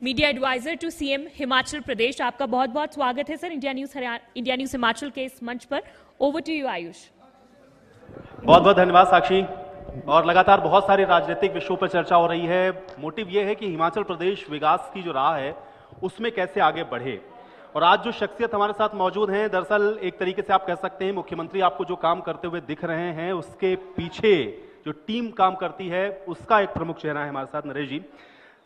Media adviser to CM Himachal Pradesh, आपका बहुत बहुत स्वागत है सर इंडिया न्यूज हिमाचल के इस मंच पर। Over to you Ayush. बहुत बहुत धन्यवाद साक्षी। और लगातार बहुत सारे राजनीतिक विषयों पर चर्चा हो रही है। मोटिव यह है कि हिमाचल प्रदेश विकास की जो राह है उसमें कैसे आगे बढ़े। और आज जो शख्सियत हमारे साथ मौजूद हैं, दरअसल एक तरीके से आप कह सकते हैं मुख्यमंत्री आपको जो काम करते हुए दिख रहे हैं उसके पीछे जो टीम काम करती है उसका एक प्रमुख चेहरा है हमारे साथ नरेश जी।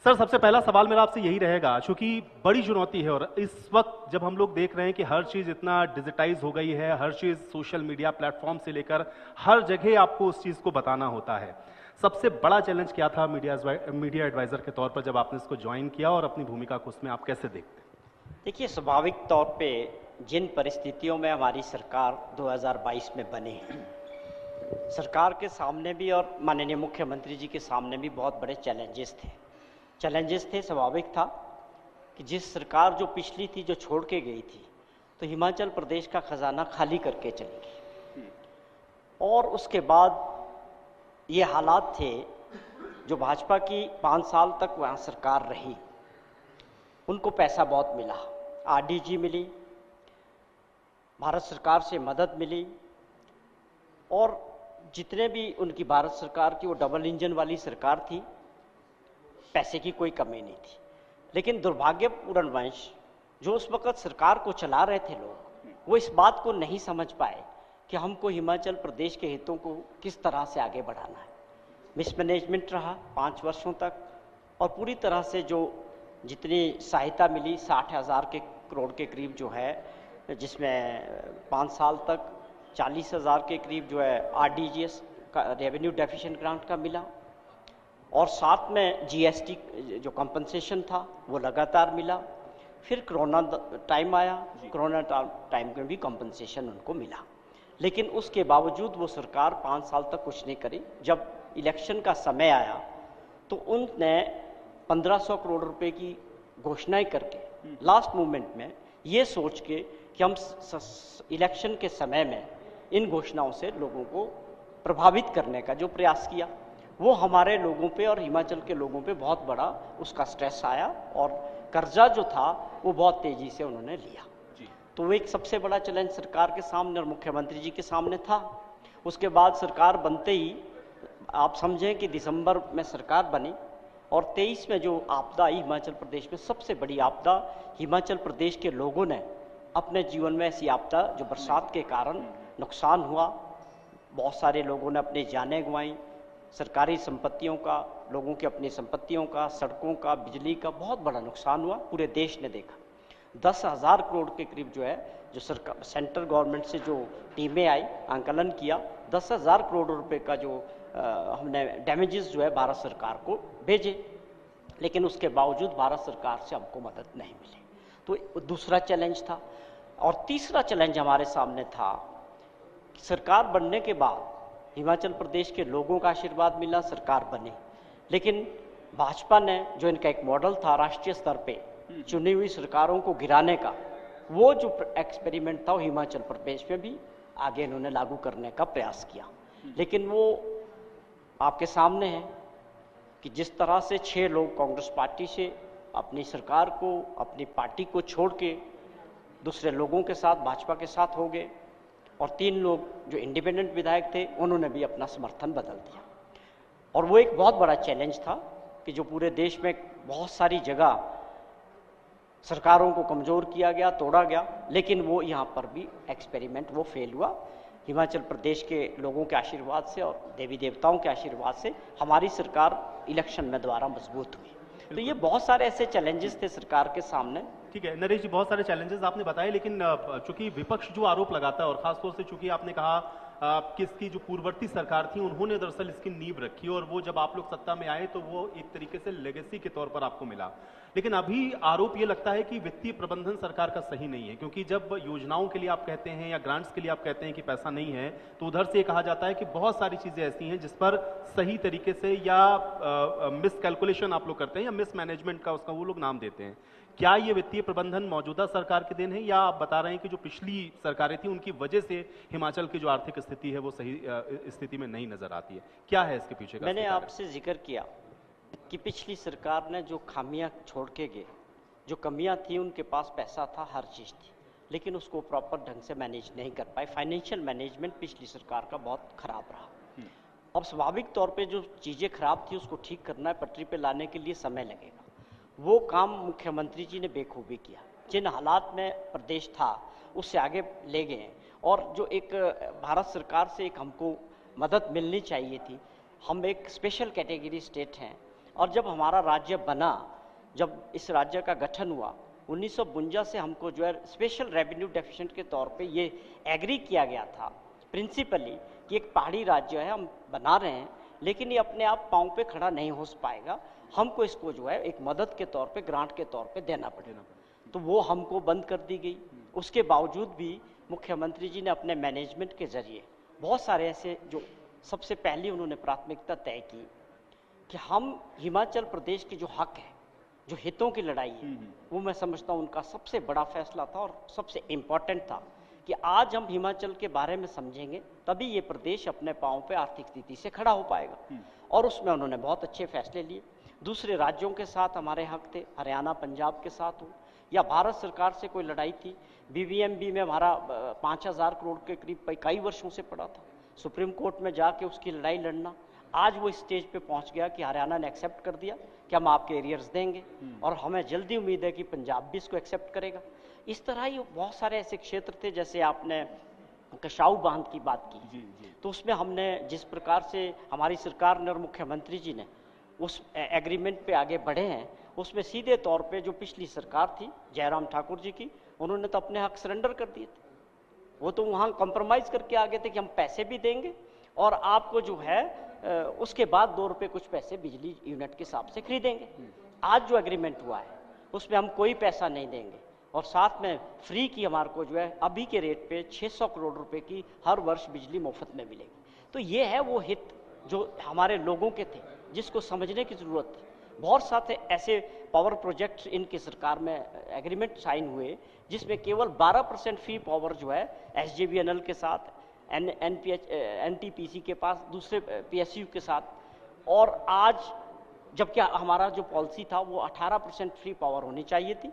सर, सबसे पहला सवाल मेरा आपसे यही रहेगा, क्योंकि बड़ी चुनौती है और इस वक्त जब हम लोग देख रहे हैं कि हर चीज इतना डिजिटाइज हो गई है, हर चीज सोशल मीडिया प्लेटफॉर्म से लेकर हर जगह आपको उस चीज को बताना होता है, सबसे बड़ा चैलेंज क्या था मीडिया एडवाइजर के तौर पर जब आपने इसको ज्वाइन किया और अपनी भूमिका को उसमें आप कैसे देखते? देखिए, स्वाभाविक तौर पे जिन परिस्थितियों में हमारी सरकार 2022 में बनी, सरकार के सामने भी और माननीय मुख्यमंत्री जी के सामने भी बहुत बड़े चैलेंजेस थे। स्वाभाविक था कि जिस सरकार जो पिछली थी, जो छोड़ के गई थी, तो हिमाचल प्रदेश का खजाना खाली करके चली गई। और उसके बाद ये हालात थे, जो भाजपा की 5 साल तक वहाँ सरकार रही, उनको पैसा बहुत मिला, आरडीजी मिली, भारत सरकार से मदद मिली, और जितने भी उनकी भारत सरकार की वो डबल इंजन वाली सरकार थी, पैसे की कोई कमी नहीं थी। लेकिन दुर्भाग्यपूर्ण वंश जो उस वक्त सरकार को चला रहे थे लोग, वो इस बात को नहीं समझ पाए कि हमको हिमाचल प्रदेश के हितों को किस तरह से आगे बढ़ाना है। मिसमैनेजमेंट रहा 5 वर्षों तक, और पूरी तरह से जो जितनी सहायता मिली 60,000 करोड़ के करीब जो है, जिसमें 5 साल तक 40,000 के करीब जो है आरडीजीएस का रेवेन्यू डेफिशिएंट ग्रांट का मिला, और साथ में जीएसटी जो कंपनसेशन था वो लगातार मिला। फिर कोरोना टाइम आया, कोरोना टाइम में भी कंपनसेशन उनको मिला। लेकिन उसके बावजूद वो सरकार 5 साल तक कुछ नहीं करी। जब इलेक्शन का समय आया तो उनने 1500 करोड़ रुपए की घोषणाएं करके लास्ट मोमेंट में ये सोच के कि हम इलेक्शन के समय में इन घोषणाओं से लोगों को प्रभावित करने का जो प्रयास किया, वो हमारे लोगों पे और हिमाचल के लोगों पे बहुत बड़ा उसका स्ट्रेस आया, और कर्जा जो था वो बहुत तेजी से उन्होंने लिया। तो वो एक सबसे बड़ा चैलेंज सरकार के सामने और मुख्यमंत्री जी के सामने था। उसके बाद सरकार बनते ही आप समझें कि दिसंबर में सरकार बनी, और 23 में जो आपदा आई हिमाचल प्रदेश में, सबसे बड़ी आपदा हिमाचल प्रदेश के लोगों ने अपने जीवन में ऐसी आपदा जो बरसात के कारण नुकसान हुआ, बहुत सारे लोगों ने अपनी जानें गंवाई, सरकारी संपत्तियों का, लोगों की अपनी संपत्तियों का, सड़कों का, बिजली का बहुत बड़ा नुकसान हुआ, पूरे देश ने देखा। 10,000 करोड़ के करीब जो है, जो सरकार सेंट्रल गवर्नमेंट से जो टीमें आई, आंकलन किया, 10,000 करोड़ रुपए का जो हमने डैमेजेस जो है भारत सरकार को भेजे। लेकिन उसके बावजूद भारत सरकार से हमको मदद नहीं मिली। तो दूसरा चैलेंज था। और तीसरा चैलेंज हमारे सामने था कि सरकार बनने के बाद हिमाचल प्रदेश के लोगों का आशीर्वाद मिला, सरकार बनी, लेकिन भाजपा ने जो इनका एक मॉडल था राष्ट्रीय स्तर पे चुनी हुई सरकारों को गिराने का, वो जो एक्सपेरिमेंट था वो हिमाचल प्रदेश में भी आगे इन्होंने लागू करने का प्रयास किया। लेकिन वो आपके सामने है कि जिस तरह से 6 लोग कांग्रेस पार्टी से अपनी सरकार को, अपनी पार्टी को छोड़ के दूसरे लोगों के साथ, भाजपा के साथ हो गए, और 3 लोग जो इंडिपेंडेंट विधायक थे उन्होंने भी अपना समर्थन बदल दिया। और वो एक बहुत बड़ा चैलेंज था कि जो पूरे देश में बहुत सारी जगह सरकारों को कमज़ोर किया गया, तोड़ा गया, लेकिन वो यहाँ पर भी एक्सपेरिमेंट वो फेल हुआ। हिमाचल प्रदेश के लोगों के आशीर्वाद से और देवी देवताओं के आशीर्वाद से हमारी सरकार इलेक्शन में दोबारा मजबूत हुई। तो ये बहुत सारे ऐसे चैलेंजेस थे सरकार के सामने। ठीक है नरेश जी, बहुत सारे चैलेंजेस आपने बताए, लेकिन चूंकि विपक्ष जो आरोप लगाता है, और खासतौर से चूंकि आपने कहा कि इसकी जो पूर्ववर्ती सरकार थी उन्होंने दरअसल इसकी नींव रखी, और वो जब आप लोग सत्ता में आए तो वो एक तरीके से लेगेसी के तौर पर आपको मिला। लेकिन अभी आरोप ये लगता है कि वित्तीय प्रबंधन सरकार का सही नहीं है, क्योंकि जब योजनाओं के लिए आप कहते हैं या ग्रांट्स के लिए आप कहते हैं कि पैसा नहीं है, तो उधर से कहा जाता है कि बहुत सारी चीजें ऐसी हैं जिस पर सही तरीके से या मिस कैलकुलेशन आप लोग करते हैं या मिस मैनेजमेंट का उसका वो लोग नाम देते हैं। क्या ये वित्तीय प्रबंधन मौजूदा सरकार के देन है, या आप बता रहे हैं कि जो पिछली सरकारें थी उनकी वजह से हिमाचल की जो आर्थिक स्थिति है वो सही स्थिति में नहीं नजर आती है? क्या है इसके पीछे का? मैंने आपसे जिक्र किया कि पिछली सरकार ने जो खामियां छोड़ के गए, जो कमियां थी, उनके पास पैसा था, हर चीज़ थी, लेकिन उसको प्रॉपर ढंग से मैनेज नहीं कर पाए। फाइनेंशियल मैनेजमेंट पिछली सरकार का बहुत खराब रहा। अब स्वाभाविक तौर पे जो चीज़ें खराब थी उसको ठीक करना है, पटरी पे लाने के लिए समय लगेगा। वो काम मुख्यमंत्री जी ने बेखूबी किया। जिन हालात में प्रदेश था उससे आगे ले गए हैं, और जो एक भारत सरकार से एक हमको मदद मिलनी चाहिए थी। हम एक स्पेशल कैटेगरी स्टेट हैं, और जब हमारा राज्य बना, जब इस राज्य का गठन हुआ 1952 से, हमको जो है स्पेशल रेवेन्यू डेफिशिएंट के तौर पे ये एग्री किया गया था प्रिंसिपली कि एक पहाड़ी राज्य है, हम बना रहे हैं, लेकिन ये अपने आप पांव पे खड़ा नहीं हो पाएगा, हमको इसको जो है एक मदद के तौर पे, ग्रांट के तौर पे देना पड़ेगा। तो वो हमको बंद कर दी गई। उसके बावजूद भी मुख्यमंत्री जी ने अपने मैनेजमेंट के जरिए बहुत सारे ऐसे, जो सबसे पहले उन्होंने प्राथमिकता तय की कि हम हिमाचल प्रदेश के जो हक है, जो हितों की लड़ाई है, वो मैं समझता हूँ उनका सबसे बड़ा फैसला था और सबसे इम्पोर्टेंट था कि आज हम हिमाचल के बारे में समझेंगे तभी ये प्रदेश अपने पांव पे आर्थिक स्थिति से खड़ा हो पाएगा। और उसमें उन्होंने बहुत अच्छे फैसले लिए। दूसरे राज्यों के साथ हमारे हक थे, हरियाणा पंजाब के साथ हो, या भारत सरकार से कोई लड़ाई थी, बीबीएमबी में हमारा 5000 करोड़ के करीब कई वर्षों से पड़ा था, सुप्रीम कोर्ट में जाके उसकी लड़ाई लड़ना, आज वो स्टेज पे पहुंच गया कि हरियाणा ने एक्सेप्ट कर दिया कि हम आपके एरियर्स देंगे, और हमें जल्दी उम्मीद है कि पंजाब भी इसको एक्सेप्ट करेगा। इस तरह ही बहुत सारे ऐसे क्षेत्र थे, जैसे आपने कशाऊ बांध की बात की, तो उसमें हमने जिस प्रकार से हमारी सरकार ने और मुख्यमंत्री जी ने उस एग्रीमेंट पे आगे बढ़े हैं, उसमें सीधे तौर पे जो पिछली सरकार थी जयराम ठाकुर जी की, उन्होंने तो अपने हक सरेंडर कर दिए थे। वो तो वहाँ कॉम्प्रोमाइज़ करके आगे थे कि हम पैसे भी देंगे और आपको जो है उसके बाद 2 रुपये कुछ पैसे बिजली यूनिट के हिसाब से खरीदेंगे। आज जो एग्रीमेंट हुआ है उसमें हम कोई पैसा नहीं देंगे, और साथ में फ्री की हमारे को जो है अभी के रेट पे 600 करोड़ रुपए की हर वर्ष बिजली मुफ्त में मिलेगी। तो ये है वो हित जो हमारे लोगों के थे, जिसको समझने की ज़रूरत थी। बहुत सारे ऐसे पावर प्रोजेक्ट्स इनकी सरकार में एग्रीमेंट साइन हुए जिसमें केवल 12% फ्री पावर जो है एसजेवीएनएल के साथ, एनटीपीसी के पास, दूसरे पीएसयू के साथ, और आज जबकि हमारा जो पॉलिसी था वो 18% फ्री पावर होनी चाहिए थी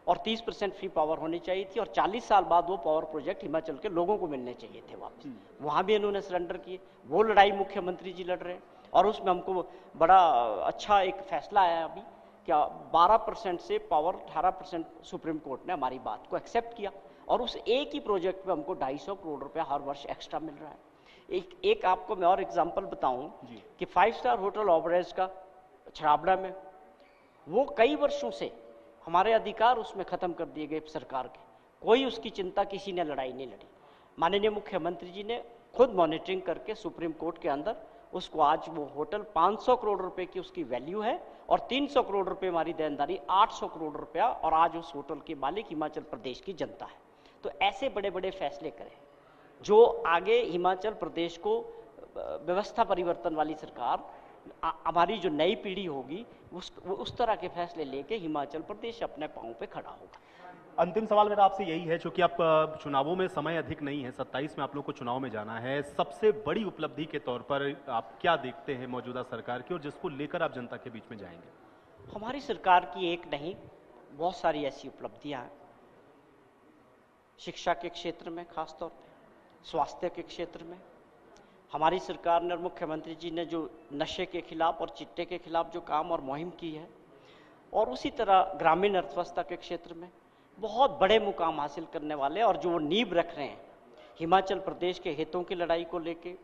और 30% फ्री पावर होनी चाहिए थी, और 40 साल बाद वो पावर प्रोजेक्ट हिमाचल के लोगों को मिलने चाहिए थे वापस। वहाँ भी इन्होंने सरेंडर किए। वो लड़ाई मुख्यमंत्री जी लड़ रहे हैं, और उसमें हमको बड़ा अच्छा एक फैसला आया अभी, क्या 12% से पावर 18% सुप्रीम कोर्ट ने हमारी बात को एक्सेप्ट किया, और उस एक ही प्रोजेक्ट में हमको 250 करोड़ रुपया हर वर्ष एक्स्ट्रा मिल रहा है। एक आपको मैं और एग्जांपल बताऊं कि 5 स्टार होटल ओबराइज का छराबड़ा में, वो कई वर्षों से हमारे अधिकार उसमें खत्म कर दिए गए सरकार के, कोई उसकी चिंता, किसी ने लड़ाई नहीं लड़ी। माननीय मुख्यमंत्री जी ने खुद मॉनिटरिंग करके सुप्रीम कोर्ट के अंदर उसको, आज वो होटल 500 करोड़ रुपए की उसकी वैल्यू है, और 300 करोड़ रुपए हमारी देनदारी, 800 करोड़ रुपया, और आज उस होटल के मालिक हिमाचल प्रदेश की जनता है। तो ऐसे बड़े बड़े फैसले करें जो आगे हिमाचल प्रदेश को व्यवस्था परिवर्तन वाली सरकार, हमारी जो नई पीढ़ी होगी उस तरह के फैसले लेके हिमाचल प्रदेश अपने पांव पे खड़ा होगा। अंतिम सवाल मेरा आपसे यही है, चूंकि आप चुनावों में समय अधिक नहीं है, 27 में आप लोग को चुनाव में जाना है, सबसे बड़ी उपलब्धि के तौर पर आप क्या देखते हैं मौजूदा सरकार की, और जिसको लेकर आप जनता के बीच में जाएंगे? हमारी सरकार की एक नहीं, बहुत सारी ऐसी उपलब्धियां हैं। शिक्षा के क्षेत्र में, खासतौर पे स्वास्थ्य के क्षेत्र में हमारी सरकार ने और मुख्यमंत्री जी ने जो नशे के खिलाफ और चिट्टे के खिलाफ जो काम और मुहिम की है, और उसी तरह ग्रामीण अर्थव्यवस्था के क्षेत्र में बहुत बड़े मुकाम हासिल करने वाले, और जो वो नींव रख रहे हैं हिमाचल प्रदेश के हितों की लड़ाई को लेके,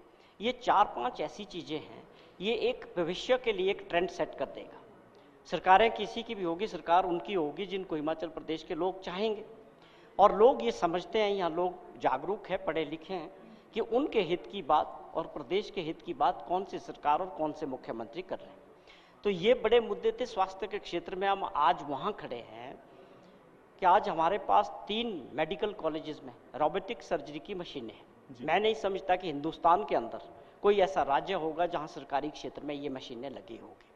ये 4-5 ऐसी चीज़ें हैं, ये एक भविष्य के लिए एक ट्रेंड सेट कर देगा। सरकारें किसी की भी होगी, सरकार उनकी होगी जिनको हिमाचल प्रदेश के लोग चाहेंगे, और लोग ये समझते हैं, यहाँ लोग जागरूक हैं, पढ़े लिखे हैं, कि उनके हित की बात और प्रदेश के हित की बात कौन सी सरकार और कौन से मुख्यमंत्री कर रहे हैं। तो ये बड़े मुद्दे थे। स्वास्थ्य के क्षेत्र में हम आज वहाँ खड़े हैं कि आज हमारे पास 3 मेडिकल कॉलेजेस में रोबोटिक सर्जरी की मशीनें हैं। मैं नहीं समझता कि हिंदुस्तान के अंदर कोई ऐसा राज्य होगा जहाँ सरकारी क्षेत्र में ये मशीनें लगी होगी।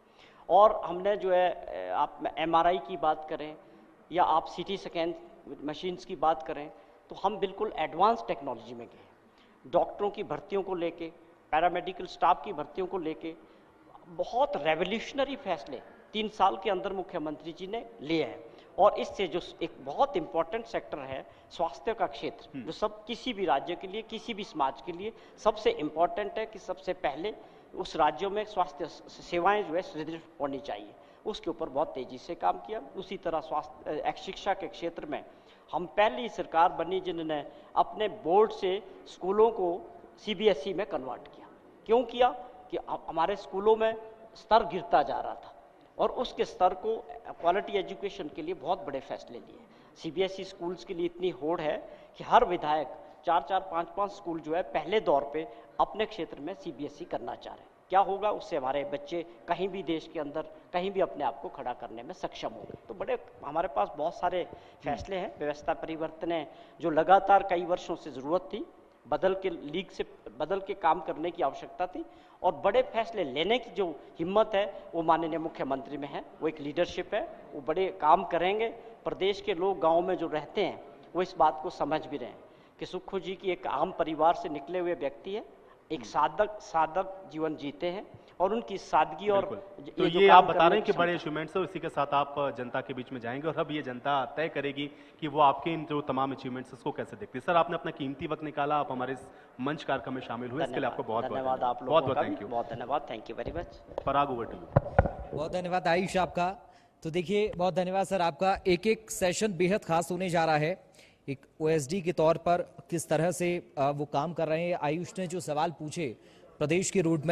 और हमने जो है, आप MRI की बात करें या आप CT स्कैन मशीन्स की बात करें, तो हम बिल्कुल एडवांस टेक्नोलॉजी में गए। डॉक्टरों की भर्तियों को लेके, पैरामेडिकल स्टाफ की भर्तियों को लेके बहुत रेवोल्यूशनरी फैसले 3 साल के अंदर मुख्यमंत्री जी ने लिए हैं। और इससे जो एक बहुत इंपॉर्टेंट सेक्टर है स्वास्थ्य का क्षेत्र, जो सब किसी भी राज्य के लिए, किसी भी समाज के लिए सबसे इम्पॉर्टेंट है कि सबसे पहले उस राज्यों में स्वास्थ्य सेवाएं जो है सुदृढ़ होनी चाहिए, उसके ऊपर बहुत तेजी से काम किया। उसी तरह स्वास्थ्य शिक्षा के क्षेत्र में हम पहली सरकार बनी जिन्होंने अपने बोर्ड से स्कूलों को CBSE में कन्वर्ट किया। क्यों किया? कि हमारे स्कूलों में स्तर गिरता जा रहा था और उसके स्तर को क्वालिटी एजुकेशन के लिए बहुत बड़े फैसले लिए। CBSE स्कूल्स के लिए इतनी होड़ है कि हर विधायक 4-4, 5-5 स्कूल जो है पहले दौर पे अपने क्षेत्र में CBSE करना चाह रहे हैं। क्या होगा? उससे हमारे बच्चे कहीं भी देश के अंदर कहीं भी अपने आप को खड़ा करने में सक्षम होंगे। तो बड़े हमारे पास बहुत सारे फैसले हैं। व्यवस्था परिवर्तन है जो लगातार कई वर्षों से जरूरत थी, बदल के काम करने की आवश्यकता थी और बड़े फैसले लेने की जो हिम्मत है वो माननीय मुख्यमंत्री में है। वो एक लीडरशिप है, वो बड़े काम करेंगे। प्रदेश के लोग गांव में जो रहते हैं वो इस बात को समझ भी रहे हैं कि सुक्खू जी की एक आम परिवार से निकले हुए व्यक्ति है, एक सादक जीवन जीते हैं और उनकी सादगी और तो ये आप बता रहे हैं कि बड़े अचीवमेंट्स है, इसी के साथ आप जनता के बीच में जाएंगे और अब ये जनता तय करेगी कि वो आपके इन जो तमाम अचीवमेंट्स उसको कैसे देखती है। सर, आपने अपना कीमती वक्त निकाला, आप हमारे इस मंच कार्यक्रम में शामिल हुए, इसके लिए आपको बहुत धन्यवाद। आप लोगों का भी बहुत धन्यवाद। Thank you very much. Parag, over to you. बहुत धन्यवाद आयुष आपका। तो देखिए, बहुत धन्यवाद सर आपका। एक एक सेशन बेहद खास होने जा रहा है। एक OSD के तौर पर किस तरह से वो काम कर रहे हैं, आयुष ने जो सवाल पूछे प्रदेश के रोड